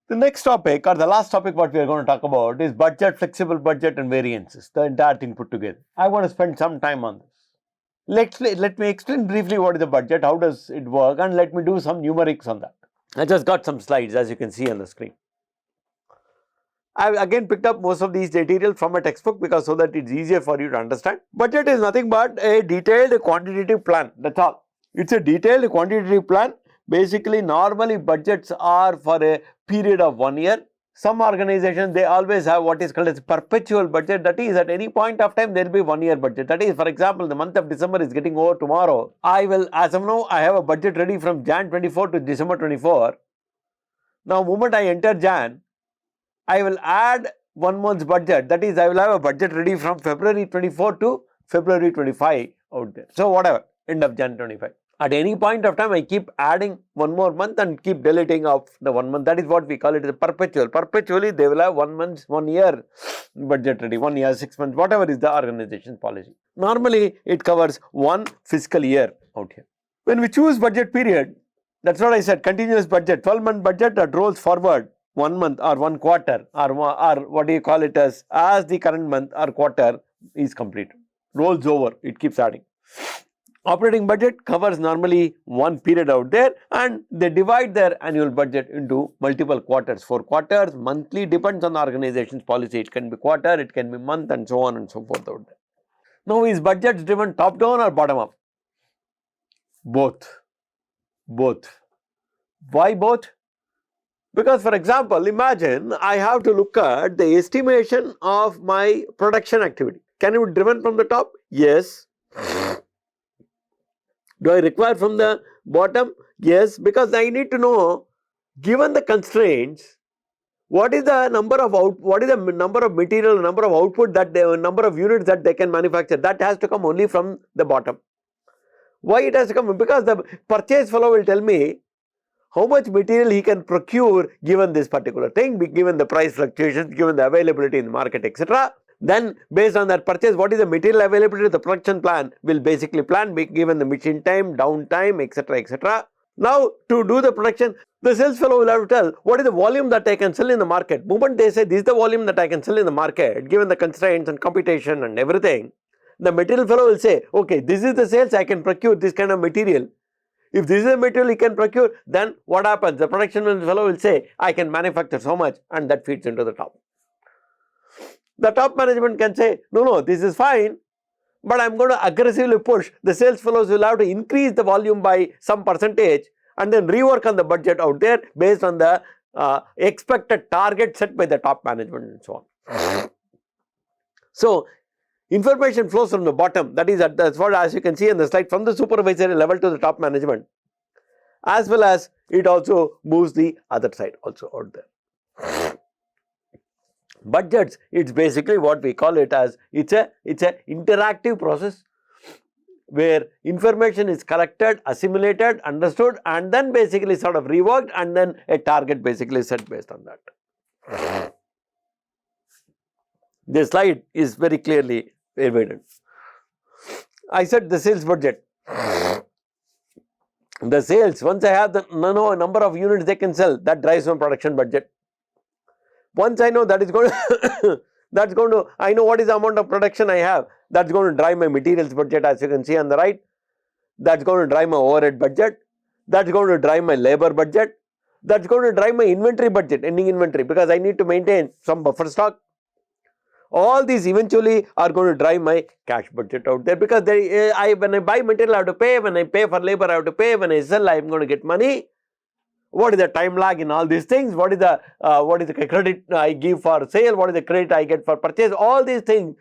The next topic or the last topic what we are going to talk about is budget, flexible budget and variances, the entire thing put together. I want to spend some time on this. Let me explain briefly what is the budget, how does it work, and let me do some numerics on that. I just got some slides as you can see on the screen. I again picked up most of these material from a textbook because so that it's easier for you to understand. Budget is nothing but a detailed quantitative plan, that's all. It's a detailed quantitative plan. Basically, normally budgets are for a period of 1 year. Some organizations, they always have what is called as perpetual budget. That is, at any point of time, there will be 1 year budget. That is, for example, the month of December is getting over tomorrow. I will, as of now, I have a budget ready from Jan 24 to December 24. Now, moment I enter Jan, I will add 1 month's budget. That is, I will have a budget ready from February 24 to February 25 out there. So, whatever, end of Jan 25. At any point of time, I keep adding 1 more month and keep deleting off the 1 month. That is what we call it as perpetual. Perpetually, they will have 1 month, 1 year budget ready, 1 year, 6 months, whatever is the organization's policy. Normally, it covers 1 fiscal year out here. When we choose budget period, that's what I said, continuous budget, 12-month budget that rolls forward 1 month or 1 quarter or what do you call it as the current month or quarter is complete. Rolls over, it keeps adding. Operating budget covers normally 1 period out there and they divide their annual budget into multiple quarters, 4 quarters, monthly, depends on the organization's policy. It can be quarter, it can be month and so on and so forth out there. Now, is budget driven top down or bottom up? Both. Why both? Because for example, imagine I have to look at the estimation of my production activity. Can it be driven from the top? Yes. Do I require from the bottom? Yes, because I need to know, given the constraints, what is the number of material, number of output that number of units that they can manufacture. That has to come only from the bottom. Why it has to come? Because the purchase fellow will tell me how much material he can procure given this particular thing, given the price fluctuations, given the availability in the market, etc. Then based on that purchase, what is the material availability, the production plan will basically plan given the machine time, downtime, etc, etc. Now to do the production, the sales fellow will have to tell what is the volume that I can sell in the market. Moment they say this is the volume that I can sell in the market given the constraints and competition and everything, the material fellow will say, okay, this is the sales I can procure this kind of material. If this is the material he can procure, then what happens? The production fellow will say, I can manufacture so much, and that feeds into the top. The top management can say, no, this is fine, but I am going to aggressively push. The sales fellows will have to increase the volume by some percentage and then rework on the budget out there based on the expected target set by the top management and so on. So, information flows from the bottom, that's what, as you can see in the slide, from the supervisory level to the top management, as well as it also moves the other side also out there. Budgets, it's basically what we call it as, it's a interactive process where information is collected, assimilated, understood and then basically sort of reworked and then a target basically set based on that. This slide is very clearly evident. I said the sales budget. The sales, once I have the number of units they can sell, that drives my production budget. Once I know that is going to, I know what is the amount of production I have, that's going to drive my materials budget as you can see on the right. That's going to drive my overhead budget. That's going to drive my labor budget. That's going to drive my inventory budget, ending inventory, because I need to maintain some buffer stock. All these eventually are going to drive my cash budget out there because when I buy material I have to pay, when I pay for labor I have to pay, when I sell I am going to get money. What is the time lag in all these things? What is the credit I give for sale? What is the credit I get for purchase? All these things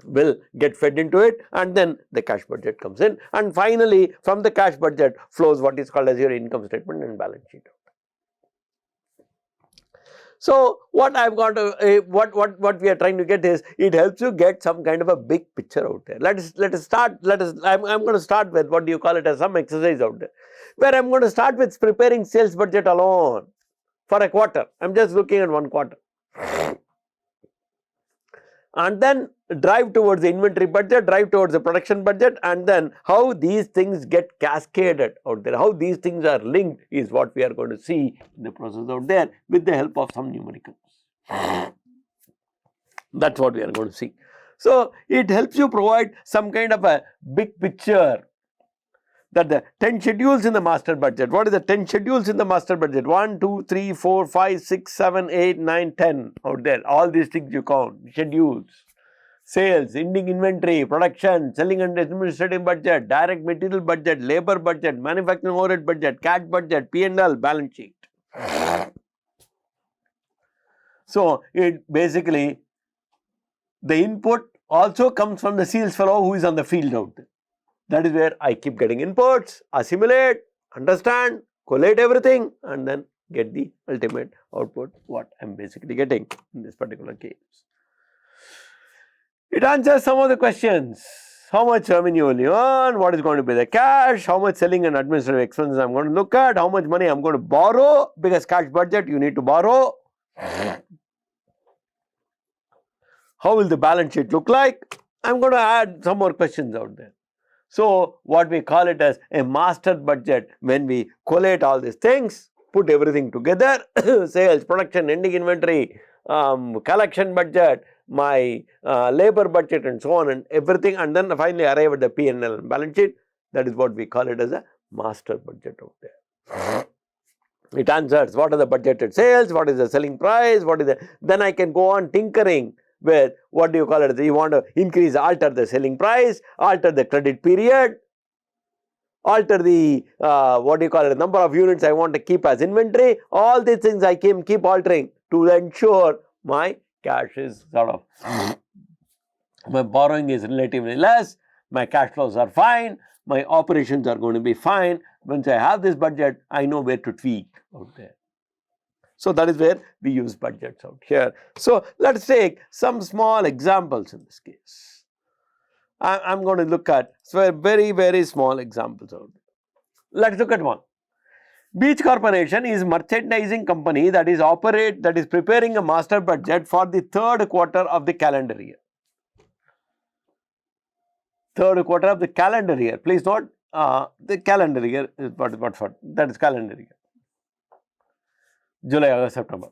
will get fed into it and then the cash budget comes in and finally from the cash budget flows what is called as your income statement and balance sheet. So what I've got to, what we are trying to get is, it helps you get some kind of a big picture out there. I'm going to start with what do you call it as some exercise out there, where I'm going to start with preparing sales budget alone for a quarter. I'm just looking at 1 quarter. And then drive towards the inventory budget, drive towards the production budget, and then how these things get cascaded out there, how these things are linked is what we are going to see in the process out there with the help of some numericals. That's what we are going to see. So, it helps you provide some kind of a big picture that the 10 schedules in the master budget. What is the 10 schedules in the master budget? 1, 2, 3, 4, 5, 6, 7, 8, 9, 10 out there. All these things you count, schedules. Sales, ending inventory, production, selling and administrative budget, direct material budget, labor budget, manufacturing overhead budget, cash budget, P&L, balance sheet. So, it basically, the input also comes from the sales fellow who is on the field out there. That is where I keep getting inputs, assimilate, understand, collate everything, and then get the ultimate output, what I am basically getting in this particular case. It answers some of the questions. How much revenue will you earn? What is going to be the cash? How much selling and administrative expenses I am going to look at? How much money I am going to borrow? Because cash budget you need to borrow. How will the balance sheet look like? I am going to add some more questions out there. So, what we call it as a master budget, when we collate all these things, put everything together, sales, production, ending inventory, collection budget, my labor budget and so on and everything, and then finally arrive at the P&L and balance sheet. That is what we call it as a master budget out there. It answers what are the budgeted sales, what is the selling price, what is the, then I can go on tinkering with what do you call it, you want to increase, alter the selling price, alter the credit period, alter the what do you call it, number of units I want to keep as inventory. All these things I can keep altering to ensure my cash is sort of, my borrowing is relatively less, my cash flows are fine, my operations are going to be fine. Once I have this budget, I know where to tweak out there. So, that is where we use budgets out here. So, let us take some small examples in this case. I am going to look at very, very small examples out there. Let us look at one. Beach Corporation is merchandising company that is preparing a master budget for the third quarter of the calendar year. Third quarter of the calendar year. Please note, the calendar year is what that is calendar year. July, August, September.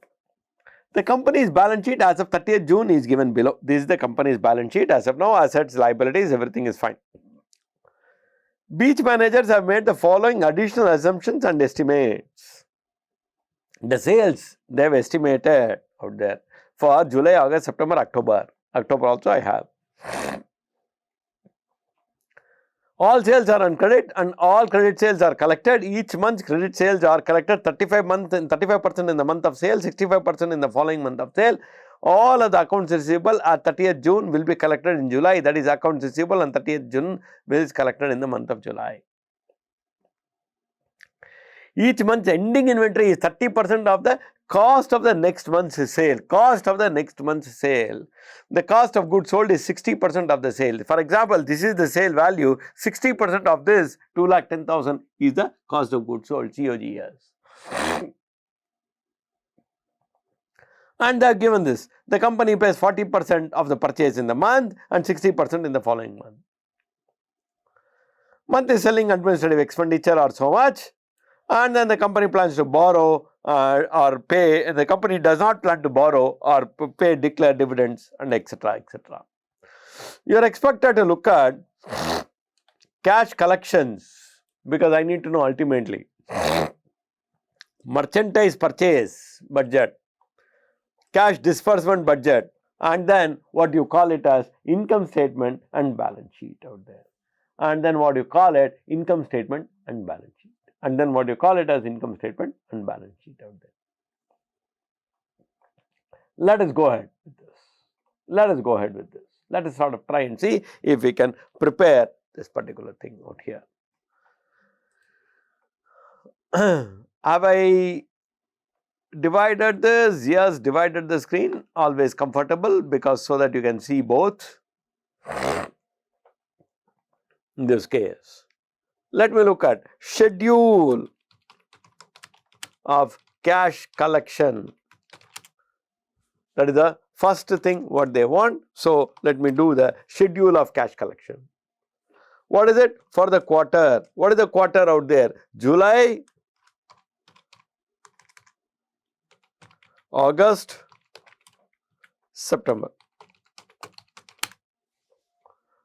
The company's balance sheet as of 30th June is given below. This is the company's balance sheet as of now, assets, liabilities, everything is fine. Beach managers have made the following additional assumptions and estimates. The sales they have estimated out there for July, August, September, October. October also I have. All sales are on credit and all credit sales are collected. Each month's credit sales are collected 35% in the month of sale, 65% in the following month of sale. All of the accounts receivable at 30th June will be collected in July. That is, accounts receivable on 30th June will be collected in the month of July. Each month's ending inventory is 30% of the cost of the next month's sale. Cost of the next month's sale. The cost of goods sold is 60% of the sale. For example, this is the sale value. 60% of this 2,10,000 is the cost of goods sold, COGS. And they are given this. The company pays 40% of the purchase in the month and 60% in the following month. Monthly selling administrative expenditure are so much. And then the company plans to borrow or pay, the company does not plan to borrow or pay declared dividends and etc. etc. You are expected to look at cash collections because I need to know ultimately merchandise purchase budget, cash disbursement budget, and then what you call it as income statement and balance sheet out there. And then what you call it income statement and balance sheet. And then what you call it as income statement and balance sheet out there. Let us go ahead with this. Let us go ahead with this. Let us sort of try and see if we can prepare this particular thing out here. Have I divided this? Yes, divided the screen. Always comfortable because so that you can see both. In this case. Let me look at schedule of cash collection. That is the first thing what they want. So, let me do the schedule of cash collection. What is it for the quarter? What is the quarter out there? July, August, September,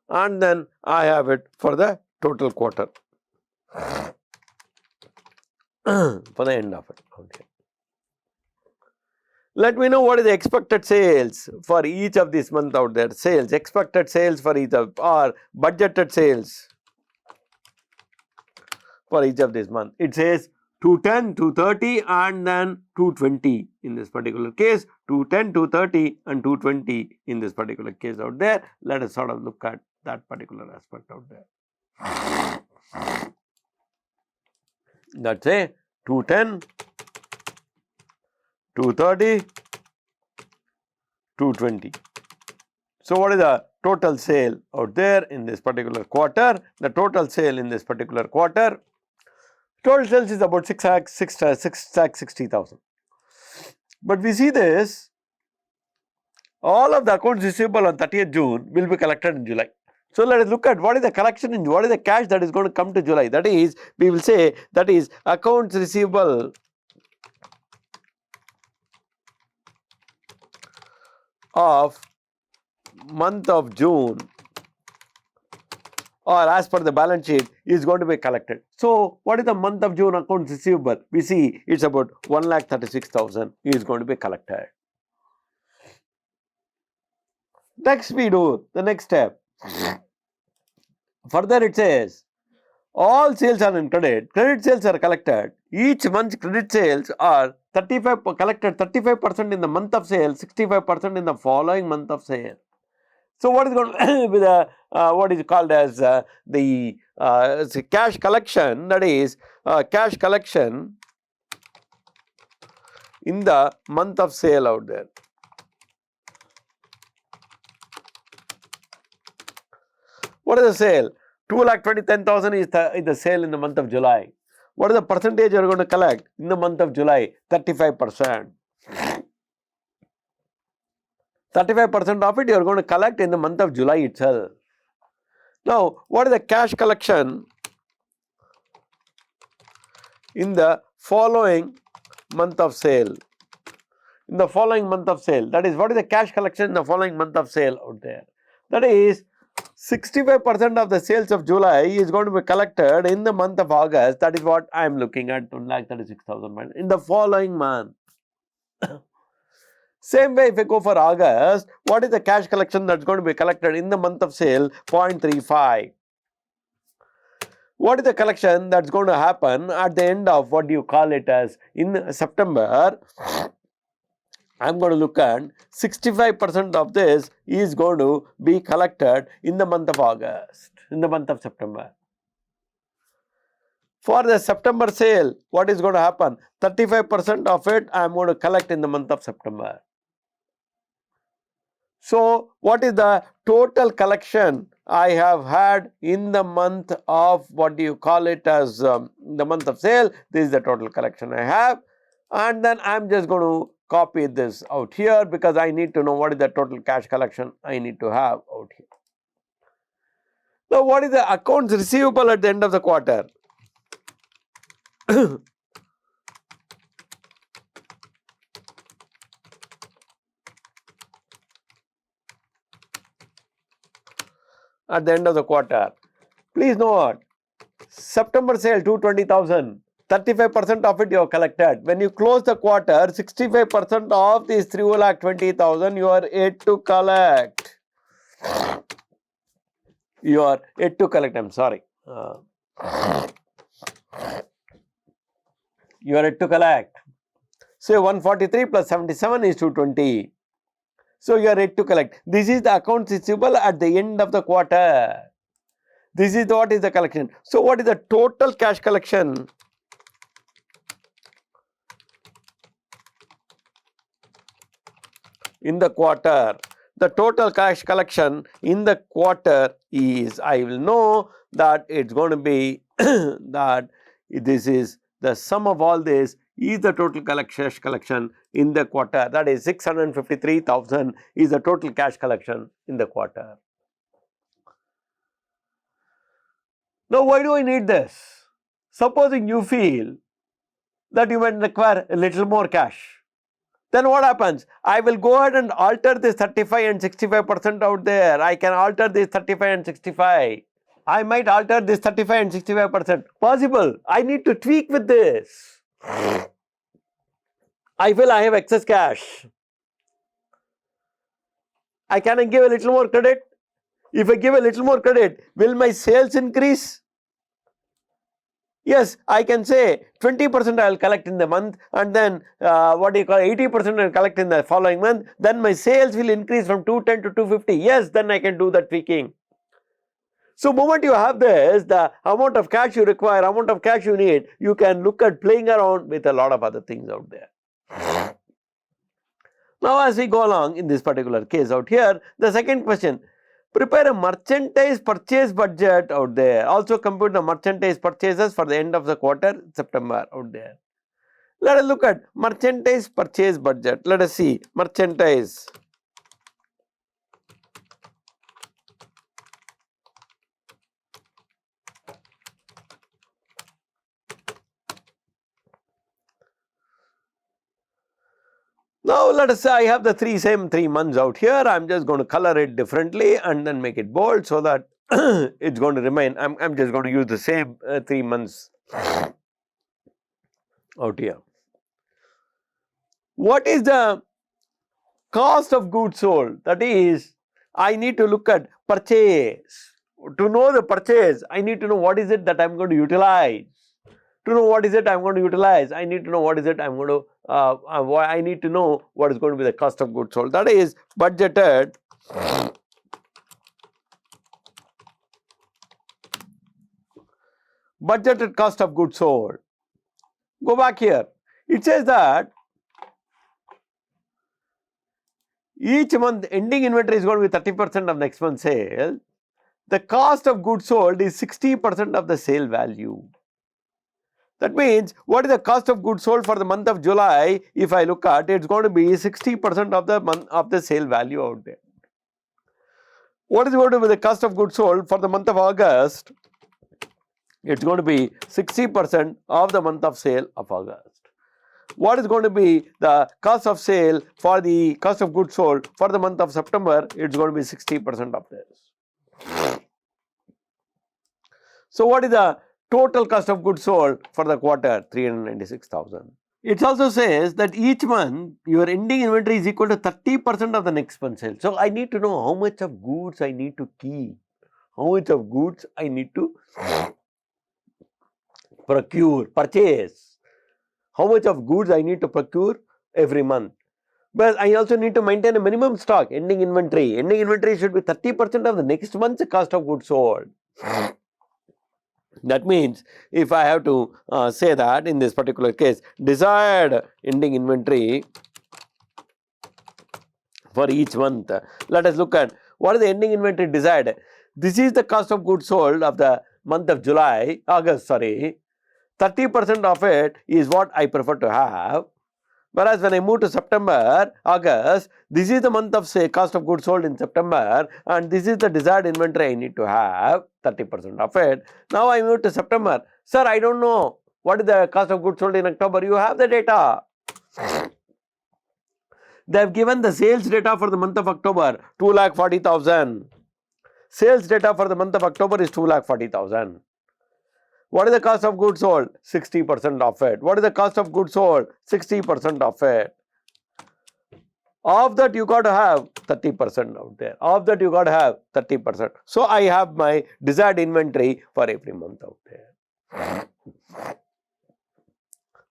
and then I have it for the total quarter for the end of it. Okay. Let me know what is the expected sales for each of these month out there. Sales, expected sales for each of, or budgeted sales for each of this month. It says 210, 230 and then 220 in this particular case, 210, 230 and 220 in this particular case out there. Let us sort of look at that particular aspect out there. That's a 210, 230, 220. So, what is the total sale out there in this particular quarter? The total sale in this particular quarter, total sales is about 6,60,000. But we see this, all of the accounts receivable on 30th June will be collected in July. So, let us look at what is the collection in, what is the cash that is going to come to July. That is, we will say that is accounts receivable of month of June, or as per the balance sheet, is going to be collected. So, what is the month of June accounts receivable? We see it is about 1,36,000 is going to be collected. Next we do the next step. Further it says, all sales are in credit, credit sales are collected. Each month's credit sales are collected 35% in the month of sale, 65% in the following month of sale. So, what is going to be the what is called as the cash collection, that is cash collection in the month of sale out there. What is the sale? 2,20,10,000 is the sale in the month of July. What is the percentage you are going to collect in the month of July? 35%. 35% of it you are going to collect in the month of July itself. Now, what is the cash collection in the following month of sale? In the following month of sale, that is, what is the cash collection in the following month of sale out there? That is, 65% of the sales of July is going to be collected in the month of August. That is what I am looking at, 1,36,000 in the following month. Same way, if I go for August, what is the cash collection that is going to be collected in the month of sale? 0.35. What is the collection that is going to happen at the end of what do you call it as in September? I am going to look at 65% of this is going to be collected in the month of August, in the month of September. For the September sale, what is going to happen? 35% of it I am going to collect in the month of September. So, what is the total collection I have had in the month of what do you call it as the month of sale? This is the total collection I have, and then I am just going to copy this out here because I need to know what is the total cash collection I need to have out here. Now, what is the accounts receivable at the end of the quarter? At the end of the quarter, please note, September sale 220,000, 35% of it you have collected. When you close the quarter, 65% of these 3,20,000 you are yet to collect. You are yet to collect, I am sorry. You are yet to collect. So, 143 plus 77 is 220. So, you are yet to collect. This is the accounts receivable at the end of the quarter. This is what is the collection. So, what is the total cash collection? In the quarter, the total cash collection in the quarter is, I will know that it's going to be that this is the sum of all this is the total cash collection in the quarter. That is 653,000 is the total cash collection in the quarter. Now, why do I need this? Supposing you feel that you might require a little more cash. Then what happens? I will go ahead and alter this 35 and 65% out there. I can alter this 35 and 65. I might alter this 35 and 65%. Possible. I need to tweak with this. I feel I have excess cash. I can give a little more credit. If I give a little more credit, will my sales increase? Yes, I can say 20% I will collect in the month, and then 80% I will collect in the following month. Then my sales will increase from 210 to 250. Yes, then I can do the tweaking. So, moment you have this, the amount of cash you require, amount of cash you need, you can look at playing around with a lot of other things out there. Now, as we go along in this particular case out here, the second question, prepare a merchandise purchase budget out there. Also compute the merchandise purchases for the end of the quarter, September out there. Let us look at merchandise purchase budget. Let us see merchandise. Now, let us say I have the same three months out here. I am just going to color it differently and then make it bold so that it's going to remain. I am just going to use the same 3 months out here. What is the cost of goods sold? That is, I need to look at purchase. To know the purchase, I need to know what is it that I am going to utilize. To know what is it I am going to utilize, I need to know what is it I am going to, I need to know what is going to be the cost of goods sold. That is budgeted cost of goods sold. Go back here. It says that each month ending inventory is going to be 30% of next month's sale. The cost of goods sold is 60% of the sale value. That means, what is the cost of goods sold for the month of July? If I look at it, it's going to be 60% of the month of the sale value out there. What is going to be the cost of goods sold for the month of August? It's going to be 60% of the month of sale of August. What is going to be the cost of sale for the cost of goods sold for the month of September? It's going to be 60% of this. So, what is the total cost of goods sold for the quarter? 396,000. It also says that each month your ending inventory is equal to 30% of the next month's sale. So, I need to know how much of goods I need to keep, how much of goods I need to purchase, how much of goods I need to procure every month. But I also need to maintain a minimum stock, ending inventory. Ending inventory should be 30% of the next month's cost of goods sold. That means, if I have to say that in this particular case, desired ending inventory for each month. Let us look at what is the ending inventory desired. This is the cost of goods sold of the month of August. 30% of it is what I prefer to have. Whereas when I move to September, August, this is the month of cost of goods sold in September, and this is the desired inventory I need to have, 30% of it. Now I move to September. Sir, I don't know what is the cost of goods sold in October. You have the data. They have given the sales data for the month of October, 2,40,000. Sales data for the month of October is 2,40,000. What is the cost of goods sold? 60% of it. What is the cost of goods sold? 60% of it. Of that you got to have 30% out there. Of that you got to have 30%. So, I have my desired inventory for every month out there.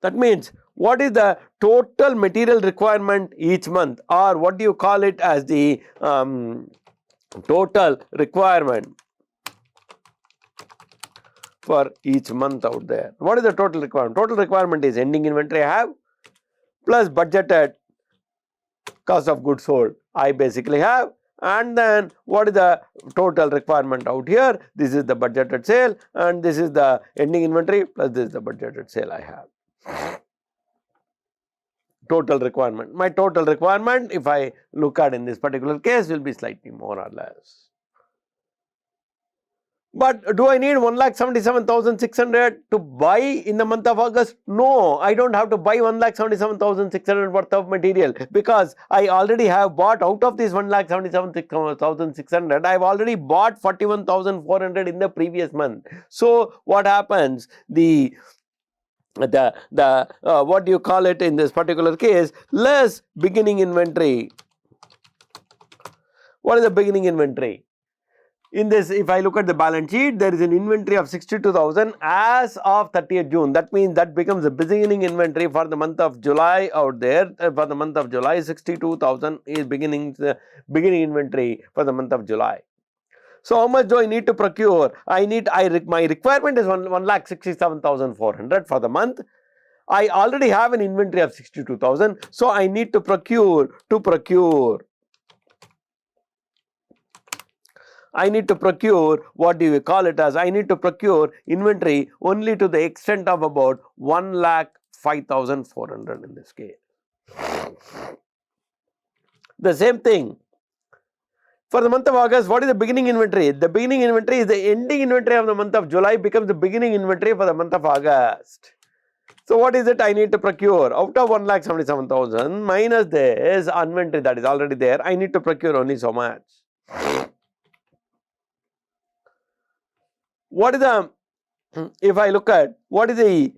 That means, what is the total material requirement each month, or what do you call it as the total requirement for each month out there? What is the total requirement? Total requirement is ending inventory I have plus budgeted cost of goods sold I basically have, and then what is the total requirement out here? This is the budgeted sale, and this is the ending inventory plus this is the budgeted sale I have. total requirement. My total requirement, if I look at in this particular case, will be slightly more or less. But do I need 1,77,600 to buy in the month of August? No, I don't have to buy 1,77,600 worth of material, because I already have bought out of this 1,77,600. I have already bought 41,400 in the previous month. So what happens? What do you call it in this particular case? Less beginning inventory. What is the beginning inventory? In this, if I look at the balance sheet, there is an inventory of 62,000 as of 30th June. That means that becomes the beginning inventory for the month of July out there. For the month of July, 62,000 is beginning inventory for the month of July. So how much do I need to procure? My requirement is 1,67,400 for the month. I already have an inventory of 62,000. So I need to procure. I need to procure, what do we call it as? I need to procure inventory only to the extent of about 1,05,400 in this case. The same thing. For the month of August, what is the beginning inventory? The beginning inventory is the ending inventory of the month of July becomes the beginning inventory for the month of August. So what is it I need to procure? Out of 1,77,000 minus this inventory that is already there, I need to procure only so much. What is the, if I look at what is the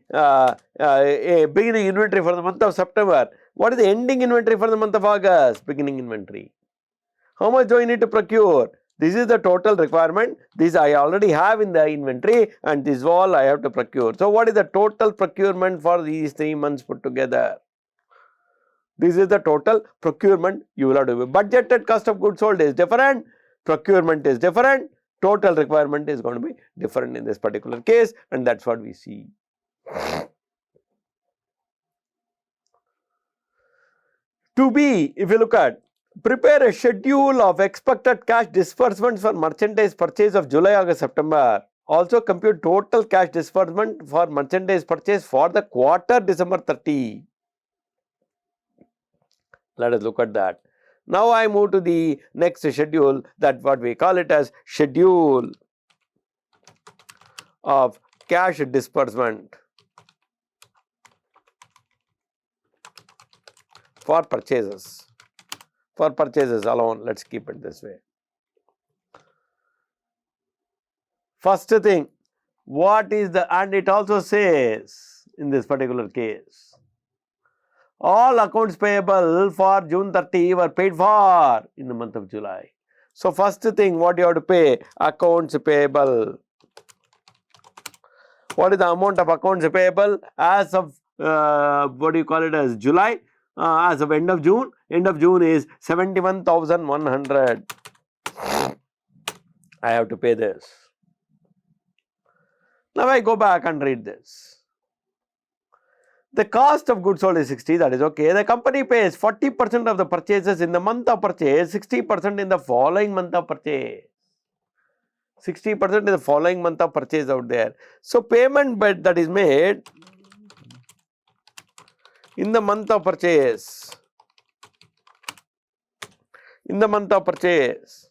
beginning inventory for the month of September, what is the ending inventory for the month of August? Beginning inventory. How much do I need to procure? This is the total requirement. This I already have in the inventory, and this is all I have to procure. So what is the total procurement for these 3 months put together? This is the total procurement you will have to do. Budgeted cost of goods sold is different, procurement is different, total requirement is going to be different in this particular case, and that's what we see. To be, if you look at, prepare a schedule of expected cash disbursements for merchandise purchase of July, August, September. Also compute total cash disbursement for merchandise purchase for the quarter December 30. Let us look at that. Now I move to the next schedule, that what we call it as schedule of cash disbursement for purchases. For purchases alone, let's keep it this way. First thing, what is the, and it also says in this particular case, all accounts payable for June 30 were paid for in the month of July. So first thing, what you have to pay? Accounts payable. What is the amount of accounts payable as of what do you call it as July? As of end of June. End of June is 71,100. I have to pay this. Now I go back and read this. The cost of goods sold is 60, that is okay. The company pays 40% of the purchases in the month of purchase, 60% in the following month of purchase. 60% in the following month of purchase out there. So payment that is made in the month of purchase. In the month of purchase.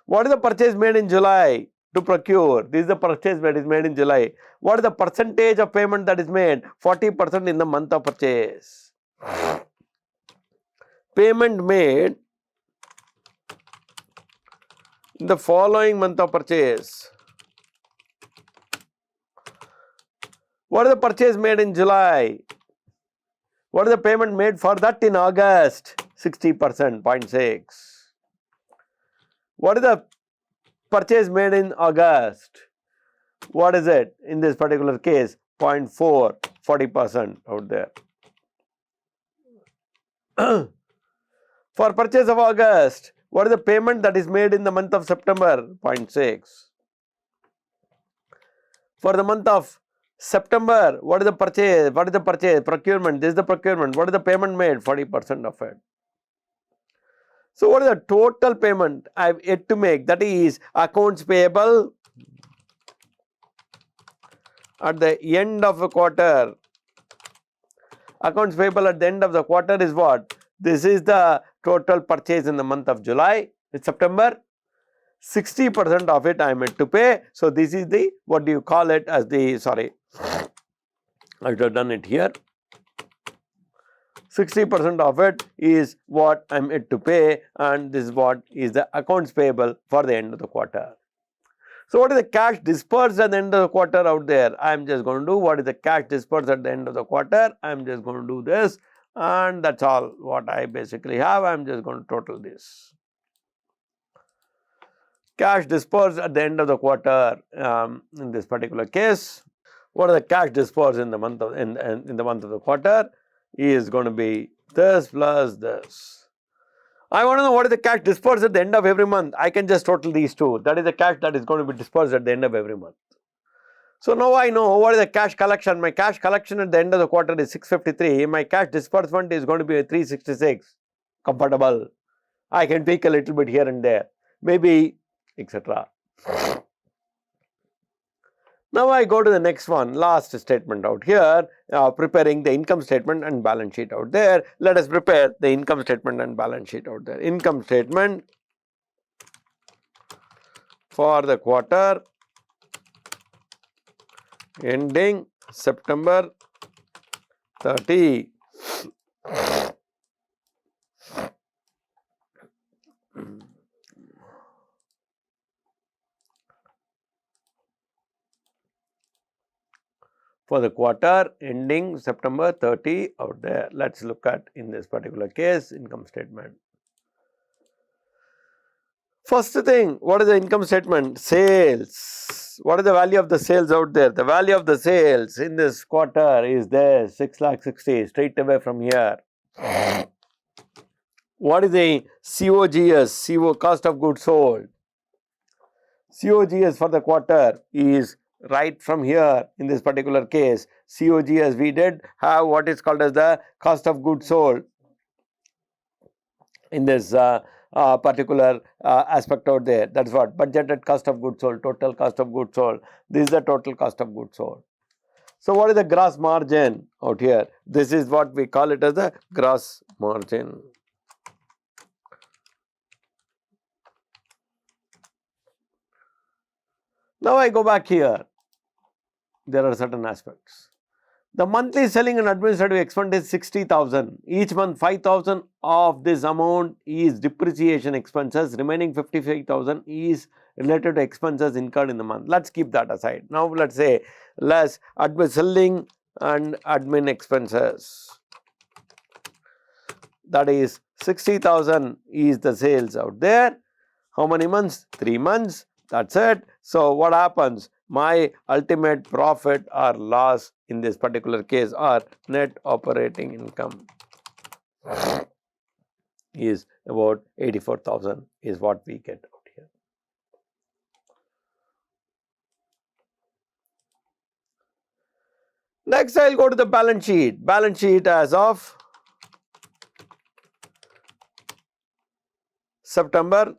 What is the purchase made in July? To procure. This is the purchase that is made in July. What is the percentage of payment that is made? 40% in the month of purchase. Payment made in the following month of purchase. What is the purchase made in July? What is the payment made for that in August? 60%, 0.6. What is the purchase made in August? What is it in this particular case? 0.4, 40% out there. For purchase of August, what is the payment that is made in the month of September? 0.6. For the month of September, what is the purchase? What is the purchase? Procurement. This is the procurement. What is the payment made? 40% of it. So what is the total payment I have yet to make? That is accounts payable at the end of a quarter. accounts payable at the end of the quarter is what? This is the total purchase in the month of July, it's September. 60% of it I am yet to pay. So, this is the, what do you call it as the, sorry, I should have done it here. 60% of it is what I am yet to pay, and this is what is the accounts payable for the end of the quarter. So, what is the cash dispersed at the end of the quarter out there? I am just going to do what is the cash dispersed at the end of the quarter. I am just going to do this, and that is all what I basically have. I am just going to total this. Cash dispersed at the end of the quarter in this particular case. What are the cash dispersed in the month of in the month of the quarter is going to be this plus this. I want to know what is the cash dispersed at the end of every month. I can just total these two. That is the cash that is going to be dispersed at the end of every month. So now I know what is the cash collection. My cash collection at the end of the quarter is 653. My cash disbursement is going to be 366. Comfortable. I can tweak a little bit here and there, maybe, etc. Now I go to the next one, last statement out here, preparing the income statement and balance sheet out there. Let us prepare the income statement and balance sheet out there. Income statement for the quarter ending September 30. For the quarter ending September 30 out there. Let us look at, in this particular case, income statement. First thing, what is the income statement? Sales. What is the value of the sales out there? The value of the sales in this quarter is there, 6,60,000 straight away from here. What is the COGS? Cost of goods sold. COGS for the quarter is right from here in this particular case. COGS, we did have what is called as the cost of goods sold in this particular aspect out there. That is what budgeted cost of goods sold, total cost of goods sold. This is the total cost of goods sold. So, what is the gross margin out here? This is what we call it as the gross margin. Now, I go back here. There are certain aspects. The monthly selling and administrative expense is 60,000. Each month 5,000 of this amount is depreciation expenses. Remaining 55,000 is related to expenses incurred in the month. Let us keep that aside. Now, let us say less selling and admin expenses. That is 60,000 is the sales out there. How many months? 3 months. That is it. So, what happens? My ultimate profit or loss in this particular case, or net operating income, is about 84,000 is what we get out here. Next, I will go to the balance sheet. Balance sheet as of September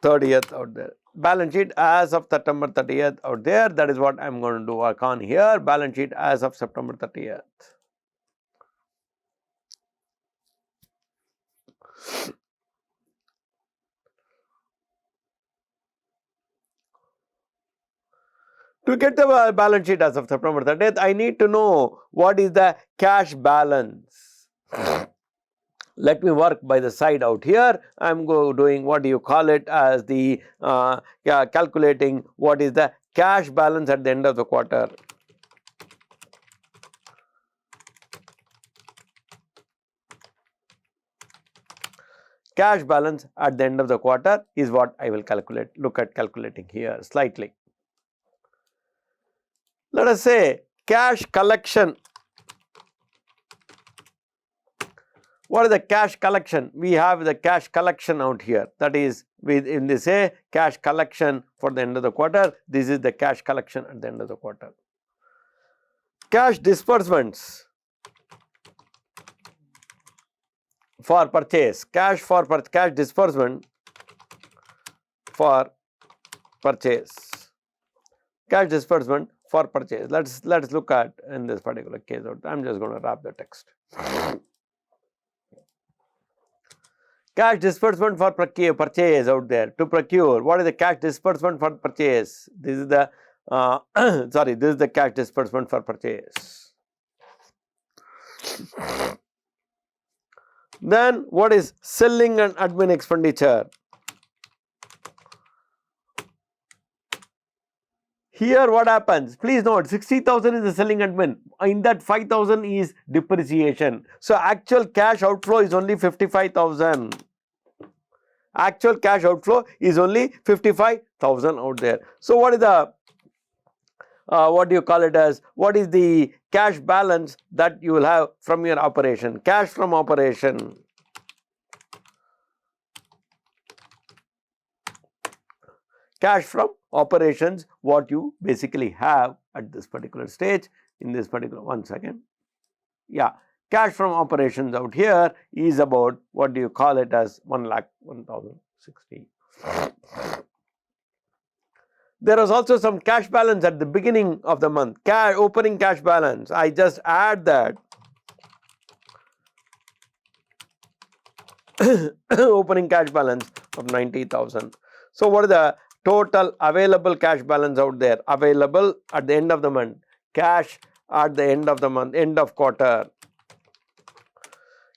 30th out there. Balance sheet as of September 30th out there. That is what I am going to do work on here. Balance sheet as of September 30th. To get the balance sheet as of September 30th, I need to know what is the cash balance. Let me work by the side out here. I am doing what do you call it as the calculating what is the cash balance at the end of the quarter. Cash balance at the end of the quarter is what I will calculate. Look at calculating here slightly. Let us say cash collection. What is the cash collection? We have the cash collection out here. That is, in this say cash collection for the end of the quarter. This is the cash collection at the end of the quarter. Cash disbursements for purchase. Cash disbursement for purchase. Cash disbursement for purchase. Let's look at in this particular case. I'm just going to wrap the text. Cash disbursement for purchase out there, to procure. What is the cash disbursement for purchase? This is the sorry, this is the cash disbursement for purchase. Then what is selling and admin expenditure? Here what happens? Please note 60,000 is the selling admin. In that 5,000 is depreciation. So actual cash outflow is only 55,000. Actual cash outflow is only 55,000 out there. So what is the what do you call it as? What is the cash balance that you will have from your operation? Cash from operation. Cash from operations, what you basically have at this particular stage, in this particular, one second. Yeah, cash from operations out here is about, what do you call it as, 1,01,060. There was also some cash balance at the beginning of the month, opening cash balance. I just add that. Opening cash balance of 90,000. So what is the total available cash balance out there? Available at the end of the month. Cash at the end of the month, end of quarter.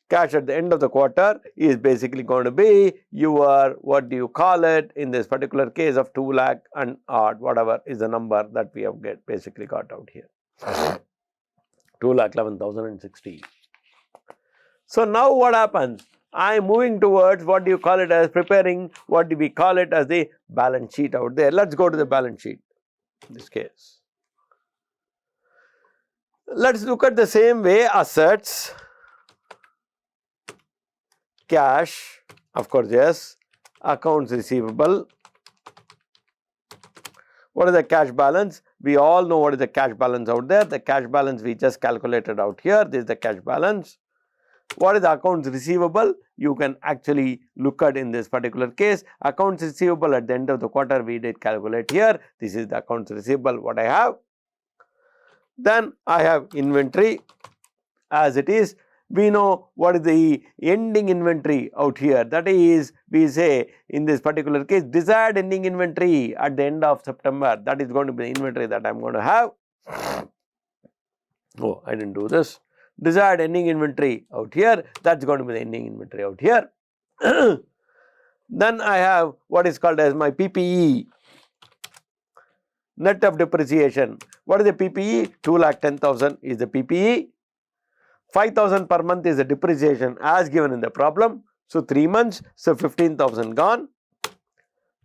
Cash at the end of the quarter is basically going to be your, what do you call it, in this particular case of 2 lakh and odd, whatever is the number that we have basically got out here. 2,11,060. So now what happens? I am moving towards, what do you call it as, preparing, what do we call it as, the balance sheet out there. Let's go to the balance sheet in this case. Let's look at the same way: assets, cash, of course, yes, accounts receivable. What is the cash balance? We all know what is the cash balance out there. The cash balance we just calculated out here. This is the cash balance. What is the accounts receivable? You can actually look at in this particular case. Accounts receivable at the end of the quarter we did calculate here. This is the accounts receivable what I have. Then I have inventory as it is. We know what is the ending inventory out here. That is, we say in this particular case, desired ending inventory at the end of September. That is going to be the inventory that I am going to have. Oh, I didn't do this. Desired ending inventory out here. That's going to be the ending inventory out here. Then I have what is called as my PPE. Net of depreciation. What is the PPE? 2,10,000 is the PPE. 5,000 per month is the depreciation as given in the problem. So 3 months, so 15,000 gone.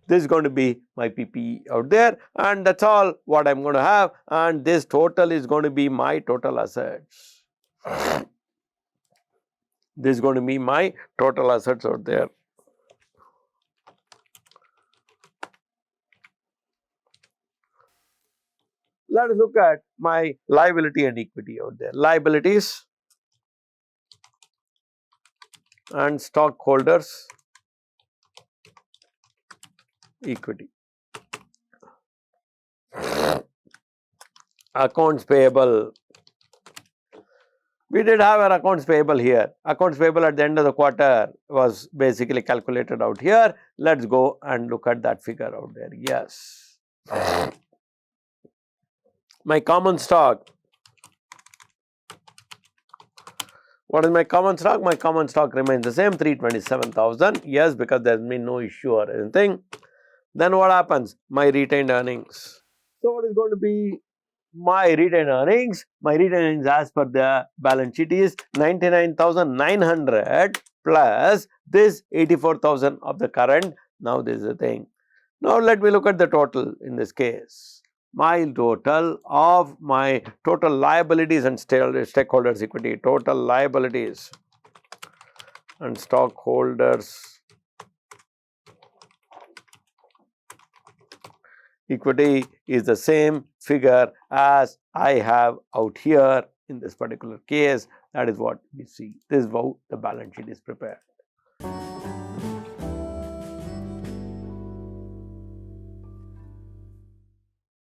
This is going to be my PPE out there, and that's all what I'm going to have, and this total is going to be my total assets. This is going to be my total assets out there. Let us look at my liability and equity out there. Liabilities and stockholders equity. Accounts payable. We did have our accounts payable here. Accounts payable at the end of the quarter was basically calculated out here. Let's go and look at that figure out there. Yes. My common stock. What is my common stock? My common stock remains the same, 327,000. Yes, because there has been no issue or anything. Then what happens? My retained earnings. So what is going to be my retained earnings? My retained earnings as per the balance sheet is 99,900 plus this 84,000 of the current. Now this is the thing. Now let me look at the total in this case. My total of my total liabilities and stakeholders equity, total liabilities and stockholders equity is the same figure as I have out here in this particular case. That is what we see. This is how the balance sheet is prepared.